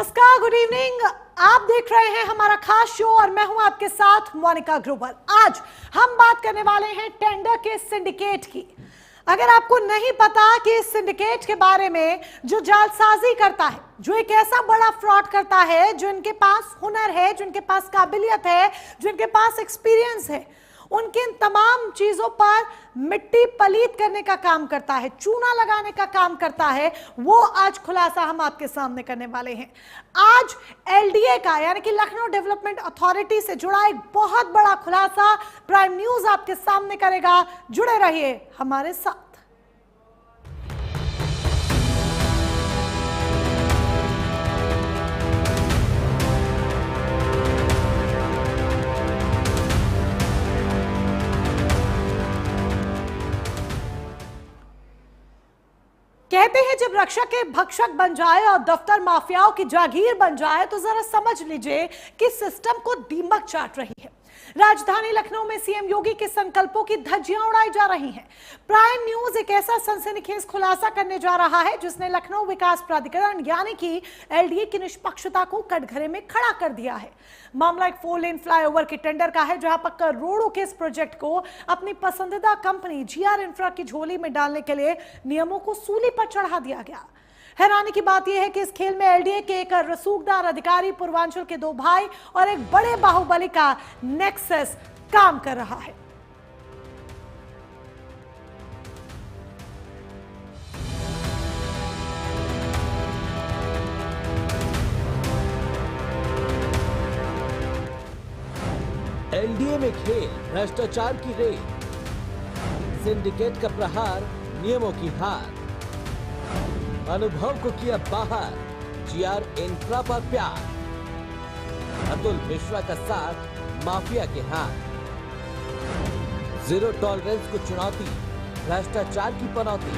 नमस्कार, good evening. आप देख रहे हैं हमारा खास शो और मैं हूं आपके साथ मोनिका ग्रोवर। आज हम बात करने वाले हैं टेंडर के सिंडिकेट की। अगर आपको नहीं पता कि इस सिंडिकेट के बारे में, जो जालसाजी करता है, जो एक ऐसा बड़ा फ्रॉड करता है, जो इनके पास हुनर है, जो इनके पास काबिलियत है, जो इनके पास एक्सपीरियंस है, उनके इन तमाम चीजों पर मिट्टी पलीत करने का काम करता है, चूना लगाने का काम करता है, वो आज खुलासा हम आपके सामने करने वाले हैं। आज एलडीए का यानी कि लखनऊ डेवलपमेंट अथॉरिटी से जुड़ा एक बहुत बड़ा खुलासा प्राइम न्यूज आपके सामने करेगा। जुड़े रहिए हमारे साथ। कहते हैं जब रक्षक के भक्षक बन जाए और दफ्तर माफियाओं की जागीर बन जाए तो जरा समझ लीजिए कि सिस्टम को दीमक चाट रही है। राजधानी लखनऊ में सीएम योगी के संकल्पों की धज्जियां उड़ाई जा रही हैं। प्राइम न्यूज एक ऐसा सनसनीखेज खुलासा करने जा रहा है जिसने लखनऊ विकास प्राधिकरण यानी कि एलडीए की निष्पक्षता को कटघरे में खड़ा कर दिया है। मामला एक 4 लेन फ्लाईओवर के टेंडर का है, जहां पर करोड़ों के इस प्रोजेक्ट को अपनी पसंदीदा कंपनी जीआर इंफ्रा की झोली में डालने के लिए नियमों को सूली पर चढ़ा दिया गया। हैरानी की बात यह है कि इस खेल में एलडीए के एक रसूखदार अधिकारी, पूर्वांचल के 2 भाई और एक बड़े बाहुबली का नेक्सस काम कर रहा है। एलडीए में खेल, भ्रष्टाचार की रेड, सिंडिकेट का प्रहार, नियमों की हार, अनुभव को किया बाहर, जीआर इंफ्रा पर प्यार, अतुल मिश्रा का साथ माफिया के हाथ, जीरो टॉलरेंस को चुनौती, भ्रष्टाचार की पनौती।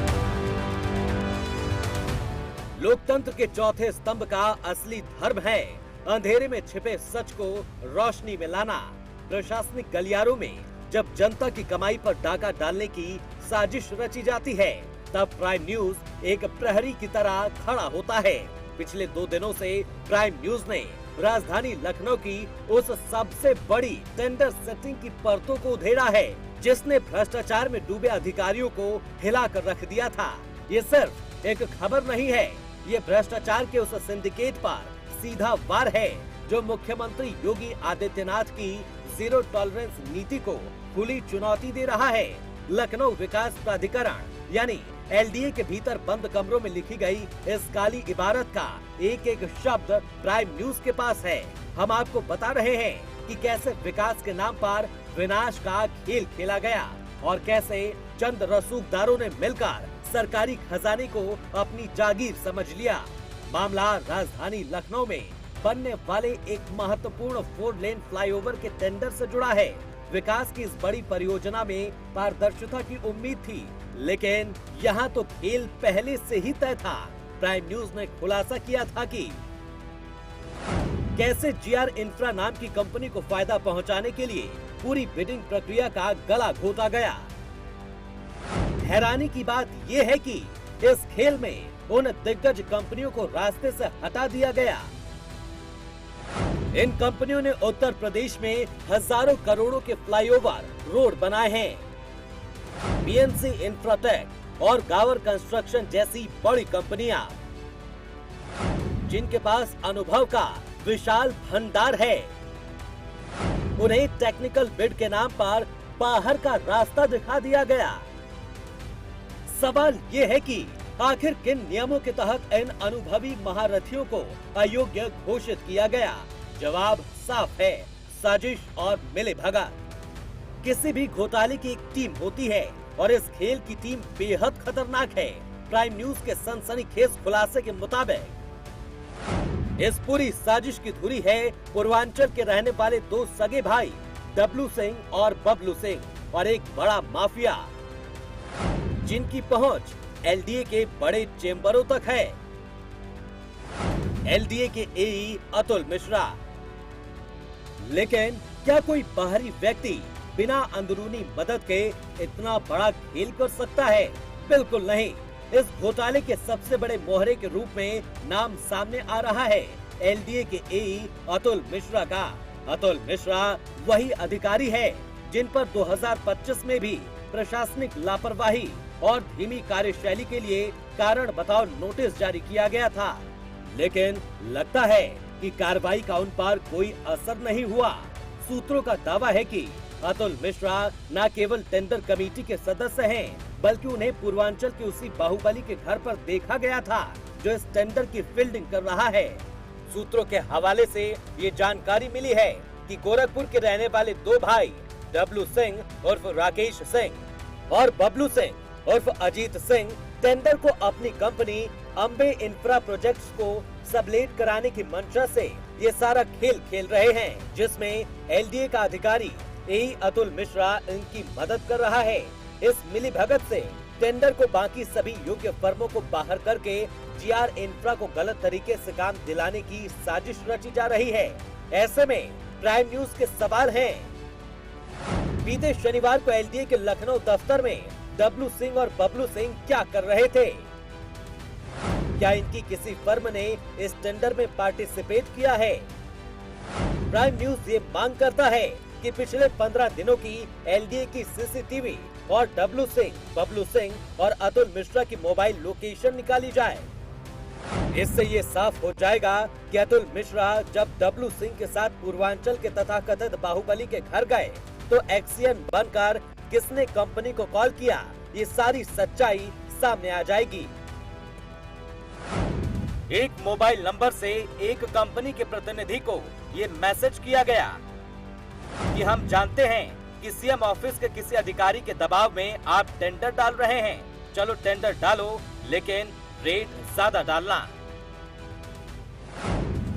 लोकतंत्र के चौथे स्तंभ का असली धर्म है अंधेरे में छिपे सच को रोशनी में लाना। प्रशासनिक गलियारों में जब जनता की कमाई पर डाका डालने की साजिश रची जाती है, तब प्राइम न्यूज एक प्रहरी की तरह खड़ा होता है। पिछले 2 दिनों से प्राइम न्यूज ने राजधानी लखनऊ की उस सबसे बड़ी टेंडर सेटिंग की परतों को उधेड़ा है, जिसने भ्रष्टाचार में डूबे अधिकारियों को हिलाकर रख दिया था। ये सिर्फ एक खबर नहीं है, ये भ्रष्टाचार के उस सिंडिकेट पर सीधा वार है जो मुख्यमंत्री योगी आदित्यनाथ की जीरो टॉलरेंस नीति को खुली चुनौती दे रहा है। लखनऊ विकास प्राधिकरण यानी एलडीए के भीतर बंद कमरों में लिखी गई इस काली इबारत का एक एक शब्द प्राइम न्यूज के पास है। हम आपको बता रहे हैं कि कैसे विकास के नाम पर विनाश का खेल खेला गया और कैसे चंद रसूखदारों ने मिलकर सरकारी खजाने को अपनी जागीर समझ लिया। मामला राजधानी लखनऊ में बनने वाले एक महत्वपूर्ण 4 लेन फ्लाईओवर के टेंडर से जुड़ा है। विकास की इस बड़ी परियोजना में पारदर्शिता की उम्मीद थी, लेकिन यहाँ तो खेल पहले से ही तय था। प्राइम न्यूज ने खुलासा किया था कि कैसे जीआर इंफ्रा नाम की कंपनी को फायदा पहुंचाने के लिए पूरी बिडिंग प्रक्रिया का गला घोटा गया। हैरानी की बात यह है कि इस खेल में उन दिग्गज कंपनियों को रास्ते से हटा दिया गया। इन कंपनियों ने उत्तर प्रदेश में हजारों करोड़ों के फ्लाईओवर, रोड बनाए हैं। बीएनसी इंफ्राटेक और गावर कंस्ट्रक्शन जैसी बड़ी कंपनियां, जिनके पास अनुभव का विशाल भंडार है, उन्हें टेक्निकल बिड के नाम पर बाहर का रास्ता दिखा दिया गया। सवाल ये है कि आखिर किन नियमों के तहत इन अनुभवी महारथियों को अयोग्य घोषित किया गया? जवाब साफ है, साजिश और मिलीभगत। किसी भी घोटाले की एक टीम होती है और इस खेल की टीम बेहद खतरनाक है। प्राइम न्यूज के सनसनीखेज खुलासे के मुताबिक इस पूरी साजिश की धुरी है पूर्वांचल के रहने वाले 2 सगे भाई डब्लू सिंह और बबलू सिंह और एक बड़ा माफिया, जिनकी पहुंच एलडीए के बड़े चेंबरों तक है। एलडीए के एई अतुल मिश्रा। लेकिन क्या कोई बाहरी व्यक्ति बिना अंदरूनी मदद के इतना बड़ा खेल कर सकता है? बिल्कुल नहीं। इस घोटाले के सबसे बड़े मोहरे के रूप में नाम सामने आ रहा है एलडीए के एई अतुल मिश्रा का। अतुल मिश्रा वही अधिकारी है जिन पर 2025 में भी प्रशासनिक लापरवाही और धीमी कार्यशैली के लिए कारण बताओ नोटिस जारी किया गया था, लेकिन लगता है कि कार्रवाई का उन पर कोई असर नहीं हुआ। सूत्रों का दावा है कि अतुल मिश्रा न केवल टेंडर कमेटी के सदस्य हैं, बल्कि उन्हें पूर्वांचल के उसी बाहुबली के घर पर देखा गया था जो इस टेंडर की फील्डिंग कर रहा है। सूत्रों के हवाले से ये जानकारी मिली है कि गोरखपुर के रहने वाले दो भाई डब्लू सिंह उर्फ राकेश सिंह और बबलू सिंह उर्फ अजीत सिंह टेंडर को अपनी कंपनी अम्बे इंफ्रा प्रोजेक्ट्स को सबलेट कराने की मंशा से ये सारा खेल खेल रहे हैं, जिसमें एलडीए का अधिकारी एई अतुल मिश्रा इनकी मदद कर रहा है। इस मिलीभगत से टेंडर को बाकी सभी योग्य फर्मों को बाहर करके जीआर इंफ्रा को गलत तरीके से काम दिलाने की साजिश रची जा रही है। ऐसे में प्राइम न्यूज के सवाल हैं। बीते शनिवार को एलडीए के लखनऊ दफ्तर में डब्लू सिंह और बबलू सिंह क्या कर रहे थे? क्या इनकी किसी फर्म ने इस टेंडर में पार्टिसिपेट किया है? प्राइम न्यूज ये मांग करता है कि पिछले 15 दिनों की एलडीए की सीसीटीवी और डब्लू सिंह, बबलू सिंह और अतुल मिश्रा की मोबाइल लोकेशन निकाली जाए। इससे ये साफ हो जाएगा कि अतुल मिश्रा जब डब्लू सिंह के साथ पूर्वांचल के तथाकथित बाहुबली के घर गए तो एक्सियन बनकर किसने कंपनी को कॉल किया, ये सारी सच्चाई सामने आ जाएगी। एक मोबाइल नंबर से एक कंपनी के प्रतिनिधि को ये मैसेज किया गया कि हम जानते हैं कि सीएम ऑफिस के किसी अधिकारी के दबाव में आप टेंडर डाल रहे हैं, चलो टेंडर डालो, लेकिन रेट ज्यादा डालना।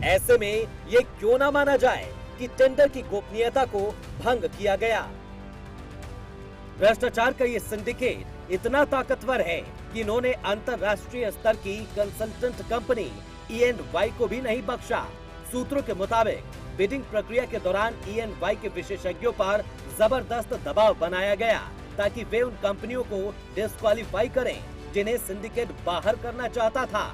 ऐसे में ये क्यों ना माना जाए कि टेंडर की गोपनीयता को भंग किया गया। भ्रष्टाचार का ये सिंडिकेट इतना ताकतवर है कि इन्होंने अंतर्राष्ट्रीय स्तर की कंसल्टेंट कंपनी E&Y को भी नहीं बख्शा। सूत्रों के मुताबिक बिडिंग प्रक्रिया के दौरान E&Y के विशेषज्ञों पर जबरदस्त दबाव बनाया गया ताकि वे उन कंपनियों को डिस्क्वालीफाई करें जिन्हें सिंडिकेट बाहर करना चाहता था।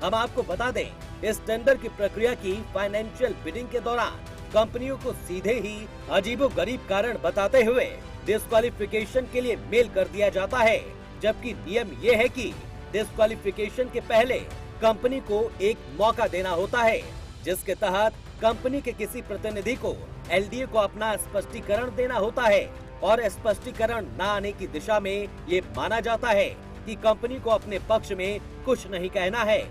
हम आपको बता दें, इस टेंडर की प्रक्रिया की फाइनेंशियल बिडिंग के दौरान कंपनियों को सीधे ही अजीबोगरीब कारण बताते हुए डिस्क्वालिफिकेशन के लिए मेल कर दिया जाता है, जबकि नियम ये है कि डिस्क्वालिफिकेशन के पहले कंपनी को एक मौका देना होता है, जिसके तहत कंपनी के किसी प्रतिनिधि को एलडीए को अपना स्पष्टीकरण देना होता है और स्पष्टीकरण न आने की दिशा में ये माना जाता है कि कंपनी को अपने पक्ष में कुछ नहीं कहना है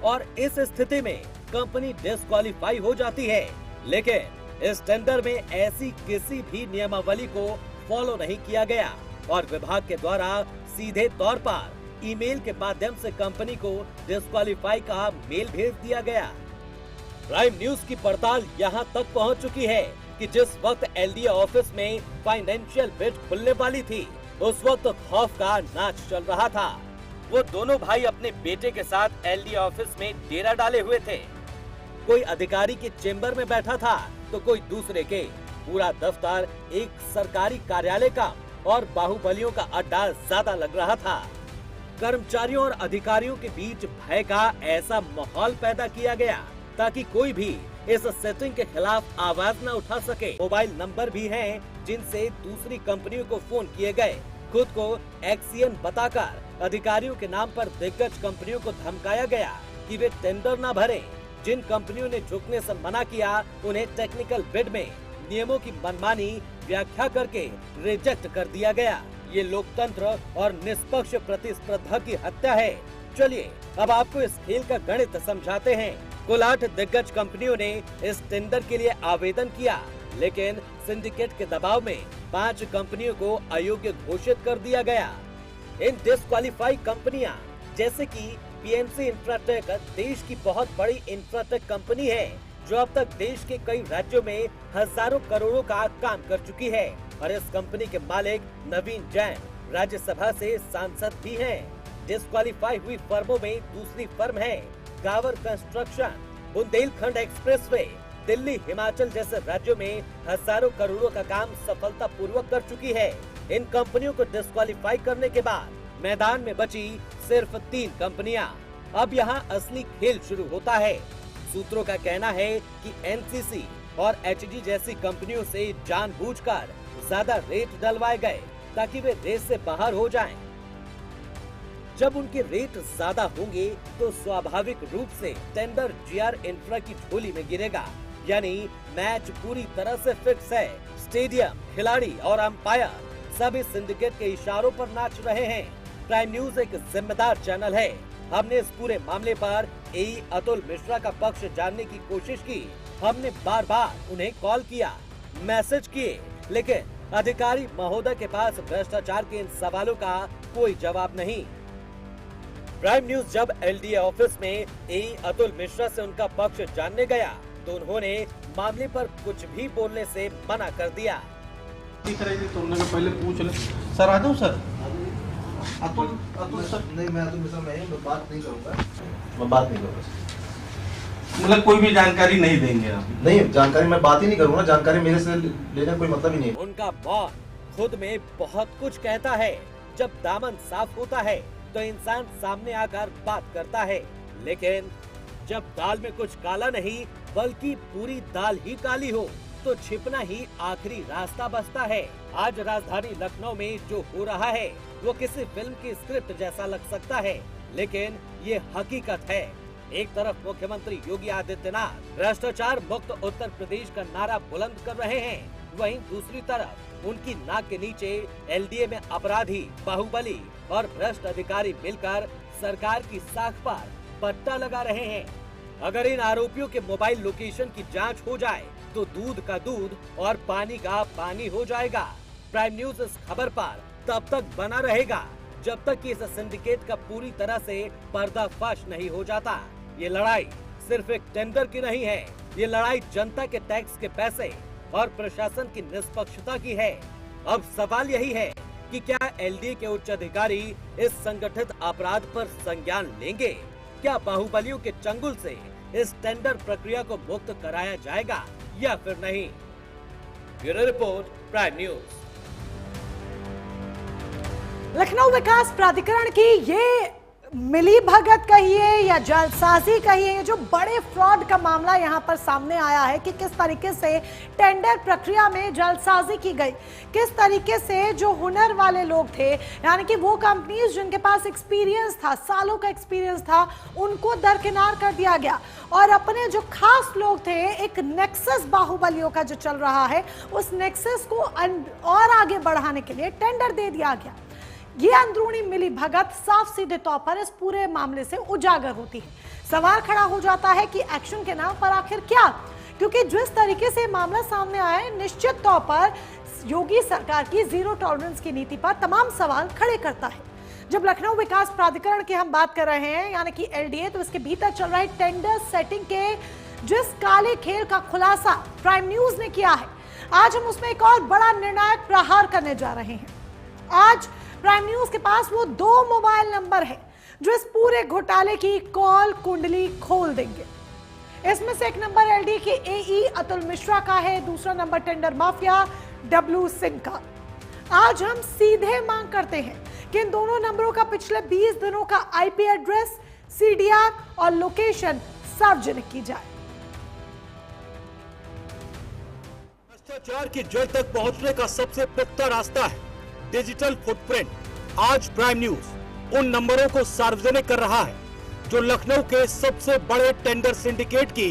और इस स्थिति में कंपनी डिस्क्वालीफाई हो जाती है। लेकिन इस टेंडर में ऐसी किसी भी नियमावली को फॉलो नहीं किया गया और विभाग के द्वारा सीधे तौर पर ईमेल के माध्यम से कंपनी को डिस्क्वालीफाई का मेल भेज दिया गया। प्राइम न्यूज की पड़ताल यहां तक पहुंच चुकी है कि जिस वक्त एलडीए ऑफिस में फाइनेंशियल बिड खुलने वाली थी, उस वक्त खौफ का नाच चल रहा था। वो दोनों भाई अपने बेटे के साथ एलडीए ऑफिस में डेरा डाले हुए थे। कोई अधिकारी के चेंबर में बैठा था तो कोई दूसरे के। पूरा दफ्तर एक सरकारी कार्यालय का और बाहुबलियों का अड्डा ज्यादा लग रहा था। कर्मचारियों और अधिकारियों के बीच भय का ऐसा माहौल पैदा किया गया ताकि कोई भी इस सेटिंग के खिलाफ आवाज न उठा सके। मोबाइल नंबर भी हैं जिनसे दूसरी कंपनियों को फोन किए गए। खुद को एक्सियन बताकर अधिकारियों के नाम पर दिग्गज कंपनियों को धमकाया गया कि वे टेंडर न भरें। जिन कंपनियों ने झुकने से मना किया, उन्हें टेक्निकल बिड में नियमों की मनमानी व्याख्या करके रिजेक्ट कर दिया गया। ये लोकतंत्र और निष्पक्ष प्रतिस्पर्धा की हत्या है। चलिए अब आपको इस खेल का गणित समझाते हैं। कुल 8 दिग्गज कंपनियों ने इस टेंडर के लिए आवेदन किया, लेकिन सिंडिकेट के दबाव में 5 कंपनियों को अयोग्य घोषित कर दिया गया। इन डिस्क्वालीफाई कंपनियां जैसे कि पीएनसी इंफ्राटेक देश की बहुत बड़ी इंफ्राटेक कंपनी है जो अब तक देश के कई राज्यों में हजारों करोड़ों का काम कर चुकी है और इस कंपनी के मालिक नवीन जैन राज्यसभा से सांसद भी हैं। डिस्क्वालीफाई हुई फर्मों में दूसरी फर्म है गावर कंस्ट्रक्शन। बुंदेलखंड एक्सप्रेसवे दिल्ली, हिमाचल जैसे राज्यों में हजारों करोड़ों का काम सफलतापूर्वक कर चुकी है। इन कंपनियों को डिस्क्वालीफाई करने के बाद मैदान में बची सिर्फ 3 कंपनियां। अब यहाँ असली खेल शुरू होता है। सूत्रों का कहना है कि एनसीसी और एचडी जैसी कंपनियों से जानबूझकर ज्यादा रेट डलवाए गए ताकि वे रेस से बाहर हो जाएं। जब उनके रेट ज्यादा होंगे तो स्वाभाविक रूप से टेंडर जीआर इंफ्रा की झोली में गिरेगा, यानी मैच पूरी तरह से फिक्स है। स्टेडियम, खिलाड़ी और अंपायर सभी सिंडिकेट के इशारों पर नाच रहे हैं। प्राइम न्यूज एक जिम्मेदार चैनल है। हमने इस पूरे मामले पर एई अतुल मिश्रा का पक्ष जानने की कोशिश की। हमने बार बार उन्हें कॉल किया, मैसेज किए, लेकिन अधिकारी महोदय के पास भ्रष्टाचार के इन सवालों का कोई जवाब नहीं। प्राइम न्यूज जब एलडीए ऑफिस में एई अतुल मिश्रा से उनका पक्ष जानने गया तो उन्होंने मामले पर कुछ भी बोलने से मना कर दिया। दिख रही थी तो उन्होंने कहा पहले पूछ ले। सर आ जाऊं सर? अतुल सर नहीं, मैं अतुल मिश्रा नहीं, मैं बात नहीं करूंगा। मतलब कोई भी जानकारी नहीं देंगे आप? नहीं, जानकारी मैं बात ही नहीं करूंगा। जानकारी मेरे से लेने का कोई मतलब ही नहीं है। उनका मौन खुद में बहुत कुछ कहता है। जब दामन साफ होता है तो इंसान सामने आकर बात करता है, लेकिन जब दाल में कुछ काला नहीं बल्कि पूरी दाल ही काली हो तो छिपना ही आखिरी रास्ता बचता है। आज राजधानी लखनऊ में जो हो रहा है वो किसी फिल्म की स्क्रिप्ट जैसा लग सकता है, लेकिन ये हकीकत है। एक तरफ मुख्यमंत्री योगी आदित्यनाथ भ्रष्टाचार मुक्त उत्तर प्रदेश का नारा बुलंद कर रहे हैं, वहीं दूसरी तरफ उनकी नाक के नीचे एलडीए में अपराधी, बाहुबली और भ्रष्ट अधिकारी मिलकर सरकार की साख पर पट्टा लगा रहे हैं। अगर इन आरोपियों के मोबाइल लोकेशन की जांच हो जाए तो दूध का दूध और पानी का पानी हो जाएगा। प्राइम न्यूज इस खबर पर तब तक बना रहेगा जब तक कि इस सिंडिकेट का पूरी तरह से पर्दाफाश नहीं हो जाता। ये लड़ाई सिर्फ एक टेंडर की नहीं है, ये लड़ाई जनता के टैक्स के पैसे और प्रशासन की निष्पक्षता की है। अब सवाल यही है कि क्या एलडीए के उच्च अधिकारी इस संगठित अपराध पर संज्ञान लेंगे? क्या बाहुबलियों के चंगुल से इस टेंडर प्रक्रिया को मुक्त कराया जाएगा या फिर नहीं? Bureau report, prime news. Lucknow Vikas Pradhikaran की ये मिली भगत कहिए या जालसाजी कहिए, जो बड़े फ्रॉड का मामला यहां पर सामने आया है कि किस तरीके से टेंडर प्रक्रिया में जालसाजी की गई, किस तरीके से जो हुनर वाले लोग थे, यानी कि वो कंपनीज जिनके पास एक्सपीरियंस था, सालों का एक्सपीरियंस था, उनको दरकिनार कर दिया गया और अपने जो खास लोग थे, एक नेक्सस बाहुबलियों का जो चल रहा है, उस नेक्सस को और आगे बढ़ाने के लिए टेंडर दे दिया गया। ये अंदरूनी मिली भगत साफ सीधे तौर पर इस पूरे मामले से उजागर होती है। सवाल खड़ा हो जाता है कि एक्शन के नाम पर आखिर क्या, क्योंकि जिस तरीके से मामला सामने आया है, निश्चित तौर पर योगी सरकार की जीरो टॉलरेंस की नीति पर तमाम सवाल खड़े करता है। जब लखनऊ विकास प्राधिकरण की हम बात कर रहे हैं, यानी कि एलडीए, तो इसके भीतर चल रहे टेंडर सेटिंग के जिस काले खेल का खुलासा प्राइम न्यूज ने किया है, आज हम उसमें एक और बड़ा निर्णायक प्रहार करने जा रहे हैं। आज प्राइम न्यूज के पास वो 2 मोबाइल नंबर है जो इस पूरे घोटाले की कॉल कुंडली खोल देंगे। इसमें से एक नंबर एलडीए के एई अतुल मिश्रा का है, दूसरा number tender mafia W Singh का। आज हम सीधे मांग करते हैं कि इन दोनों नंबरों का पिछले 20 दिनों का आईपी एड्रेस, सीडीआर और लोकेशन सार्वजनिक की जाए। भ्रष्टाचार की जड़ तक पहुंचने का सबसे पुख्ता रास्ता है डिजिटल फुटप्रिंट। आज प्राइम न्यूज उन नंबरों को सार्वजनिक कर रहा है जो लखनऊ के सबसे बड़े टेंडर सिंडिकेट की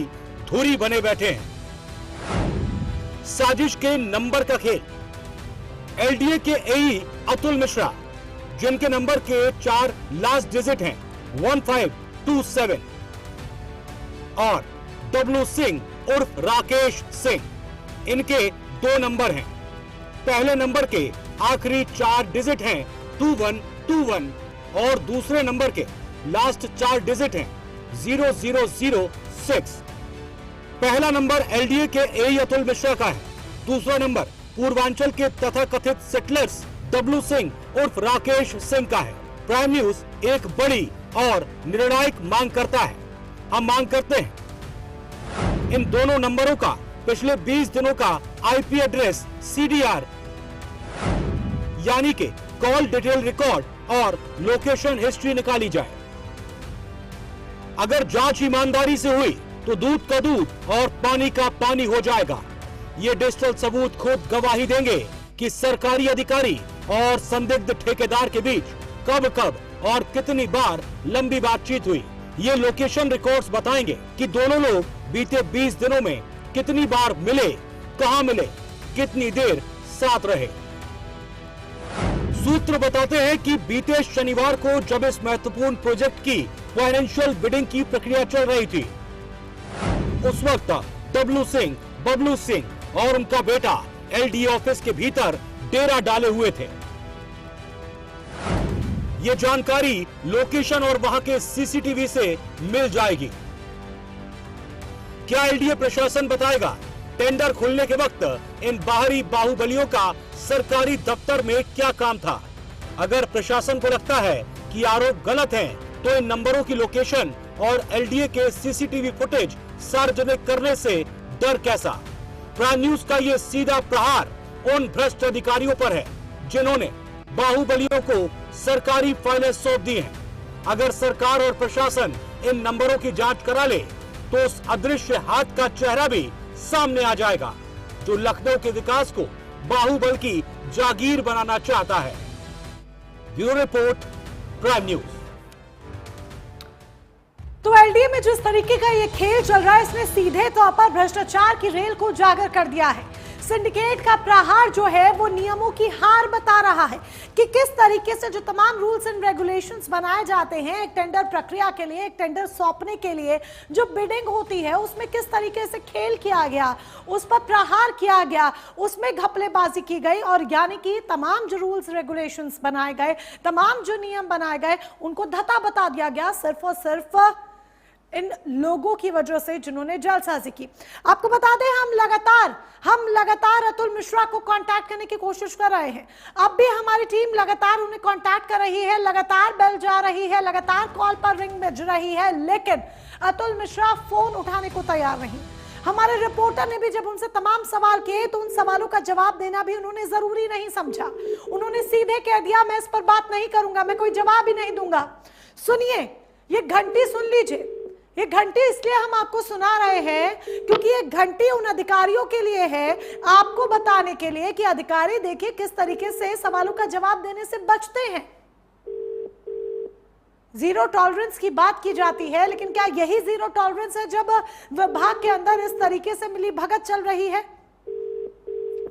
धुरी बने बैठे हैं। साजिश के नंबर का खेल। एलडीए के एई अतुल मिश्रा, जिनके नंबर के 4 लास्ट डिजिट हैं 1527, और डब्लू सिंह उर्फ राकेश सिंह, इनके 2 नंबर हैं। पहले नंबर के आखिरी 4 डिजिट हैं 2121 और दूसरे नंबर के लास्ट 4 डिजिट हैं 0006। पहला नंबर एलडीए के एई अतुल मिश्रा का है, दूसरा नंबर पूर्वांचल के तथाकथित सेटलर्स डब्लू सिंह उर्फ राकेश सिंह का है। प्राइम न्यूज एक बड़ी और निर्णायक मांग करता है। हम मांग करते हैं इन दोनों नंबरों का पिछले 20 दिनों का आईपी एड्रेस, सीडीआर यानी कि कॉल डिटेल रिकॉर्ड और लोकेशन हिस्ट्री निकाली जाए। अगर जांच ईमानदारी से हुई तो दूध का दूध और पानी का पानी हो जाएगा। ये डिजिटल सबूत खुद गवाही देंगे कि सरकारी अधिकारी और संदिग्ध ठेकेदार के बीच कब कब और कितनी बार लंबी बातचीत हुई। ये लोकेशन रिकॉर्ड्स बताएंगे कि दोनों लोग बीते 20 दिनों में कितनी बार मिले, कहां मिले, कितनी देर साथ रहे। सूत्र बताते हैं कि बीते शनिवार को जब इस महत्वपूर्ण प्रोजेक्ट की फाइनेंशियल बिडिंग की प्रक्रिया चल रही थी, उस वक्त बबलू सिंह और उनका बेटा एलडीए ऑफिस के भीतर डेरा डाले हुए थे। ये जानकारी लोकेशन और वहां के सीसीटीवी से मिल जाएगी। क्या एलडीए प्रशासन बताएगा टेंडर खुलने के वक्त इन बाहरी बाहुबलियों का सरकारी दफ्तर में क्या काम था? अगर प्रशासन को लगता है कि आरोप गलत हैं, तो इन नंबरों की लोकेशन और एलडीए के सीसीटीवी फुटेज सार्वजनिक करने से डर कैसा? प्राइम न्यूज का ये सीधा प्रहार उन भ्रष्ट अधिकारियों पर है जिन्होंने बाहुबलियों को सरकारी फाइलें सौंप दी हैं। अगर सरकार और प्रशासन इन नंबरों की जांच करा ले, तो उस अदृश्य हाथ का चेहरा भी सामने आ जाएगा जो लखनऊ के विकास को बाहुबल की जागीर बनाना चाहता है। Bureau report, prime news. तो एलडीए में जिस तरीके का ये खेल चल रहा है, इसने सीधे तौर पर भ्रष्टाचार की रेल को उजागर कर दिया है। सिंडिकेट का प्रहार जो है वो नियमों की हार बता रहा है कि किस तरीके से जो तमाम रूल्स एंड रेगुलेशंस बनाए जाते हैं एक टेंडर प्रक्रिया के लिए, एक टेंडर सौंपने के लिए, जो बिडिंग होती है उसमें किस तरीके से खेल किया गया, उस पर प्रहार किया गया, उसमें घपलेबाजी की गई और यानी कि तमाम जो रूल्स रेगुलेशंस बनाए गए, तमाम जो नियम बनाए गए, उनको धता बता दिया गया सिर्फ और सिर्फ इन लोगों की वजह से जिन्होंने जालसाजी की। आपको बता दें, हम लगातार अतुल मिश्रा को कांटेक्ट करने की कोशिश कर रहे हैं। अब भी हमारी टीम लगातार उन्हें कांटेक्ट कर रही है, लगातार बेल जा रही है, लगातार कॉल पर रिंग बज रही है, लेकिन अतुल मिश्रा फोन उठाने को तैयार नहीं। हमारे रिपोर्टर ने भी जब उनसे तमाम सवाल किए तो उन सवालों का जवाब देना भी उन्होंने जरूरी नहीं समझा। उन्होंने सीधे कह दिया, मैं इस पर बात नहीं करूंगा, मैं कोई जवाब ही नहीं दूंगा। सुनिए, ये घंटी सुन लीजिए। ये घंटी इसलिए हम आपको सुना रहे हैं क्योंकि ये घंटी उन अधिकारियों के लिए है, आपको बताने के लिए कि अधिकारी देखिए किस तरीके से सवालों का जवाब देने से बचते हैं। जीरो टॉलरेंस की बात की जाती है, लेकिन क्या यही जीरो टॉलरेंस है जब विभाग के अंदर इस तरीके से मिली भगत चल रही है?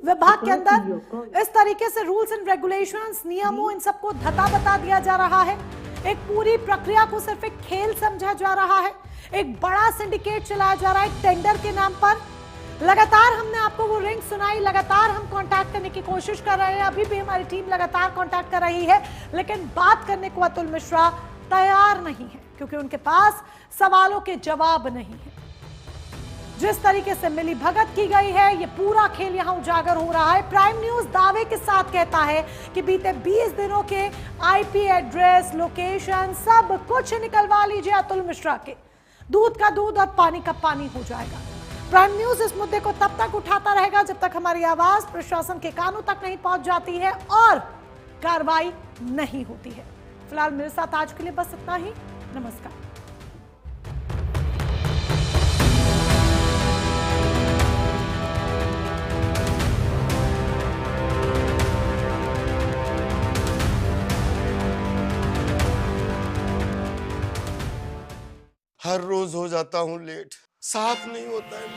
विभाग के अंदर इस तरीके से रूल्स एंड रेगुलेशंस, नियमों, इन सबको धता बता दिया जा रहा है। एक पूरी प्रक्रिया को सिर्फ एक खेल समझा जा रहा है। एक बड़ा सिंडिकेट चलाया जा रहा है टेंडर के नाम पर। लगातार हमने आपको वो रिंग सुनाई, लगातार हम कांटेक्ट करने की कोशिश कर रहे हैं, अभी भी हमारी टीम लगातार कांटेक्ट कर रही है, लेकिन बात करने को अतुल मिश्रा तैयार नहीं है क्योंकि उनके पास सवालों के जवाब नहीं है। जिस तरीके से मिली भगत की गई है, ये पूरा खेल यहां उजागर हो रहा है। प्राइम न्यूज दावे के साथ कहता है कि बीते 20 दिनों के आईपी एड्रेस, लोकेशन, सब कुछ निकलवा लीजिए अतुल मिश्रा के, दूध का दूध और पानी का पानी हो जाएगा। प्राइम न्यूज इस मुद्दे को तब तक उठाता रहेगा जब तक हमारी आवाज प्रशासन के कानों तक नहीं पहुंच जाती है और कार्रवाई नहीं होती है। फिलहाल मेरे साथ आज के लिए बस इतना ही। नमस्कार। हर रोज हो जाता हूँ लेट, साफ नहीं होता है।